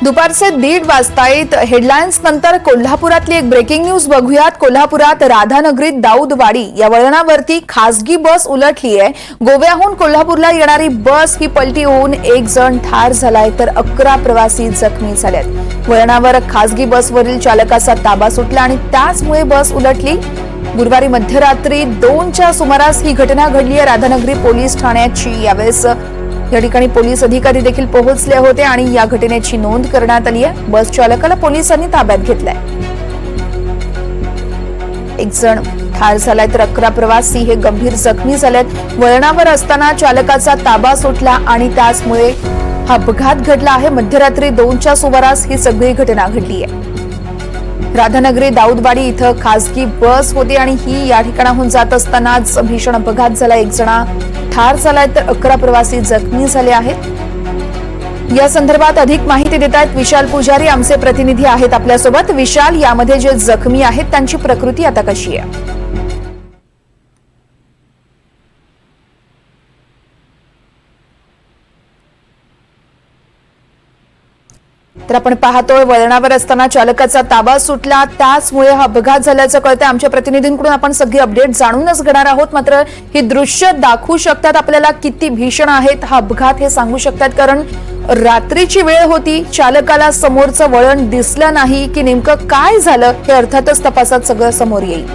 दुपारचे 1:30 वाजतायत। हेडलाईन्स नंतर कोल्हापुरातली एक ब्रेकिंग न्यूज बघूयात। कोल्हापुरात राधानगरीत दाऊदवाडी या वळणावरती खासगी बस उलटली आहे। गोव्याहून कोल्हापूरला येणारी बस ही पलटी होऊन एक जण ठार झालाय तर 11 प्रवासी जखमी झालेत। वळणावर खासगी बसवरील चालकाचा ताबा सुटला आणि त्याचमुळे बस उलटली। गुरुवारी मध्यरात्री 2च्या सुमारास ही घटना घडली आहे राधानगरी पोलीस ठाण्याची। यावेळेस या ठिकाणी पोलीस अधिकारी देखील पोहोचले होते आणि या घटनेची नोंद करण्यात आली आहे। बस चालकाला पोलिसांनी ताब्यात घेतलंय। एक जण ठार झालाय तर 11 प्रवासी हे गंभीर जखमी झालेत। वळणावर असताना चालकाचा ताबा सुटला आणि त्याचमुळे हा अपघात घडला आहे। मध्यरात्री 2च्या सुमारास ही सगळी घटना घडली आहे। राधानगरी दाऊदवाडी इथं खासगी बस होती आणि ही या ठिकाणाहून जात असतानाच भीषण अपघात झाला। एक जण ठार झालाय तर 11 प्रवासी जखमी झाले आहेत। या संदर्भात अधिक माहिती देत आहेत विशाल पुजारी, आमचे प्रतिनिधी आहेत आपल्यासोबत। विशाल, यामध्ये जे जखमी आहेत त्यांची प्रकृती आता कशी आहे? तर आपण पाहतोय वळणावर असताना चालकाचा ताबा सुटला, त्याचमुळे हा अपघात झाल्याचं कळतंय। आमच्या प्रतिनिधींकडून आपण सगळी अपडेट जाणूनच घेणार आहोत। मात्र ही दृश्य दाखवू शकतात आपल्याला किती भीषण आहेत हा अपघात हे सांगू शकतात, कारण रात्रीची वेळ होती, चालकाला समोरचं वळण दिसलं नाही की नेमकं काय झालं हे अर्थातच तपासात सगळं समोर येईल।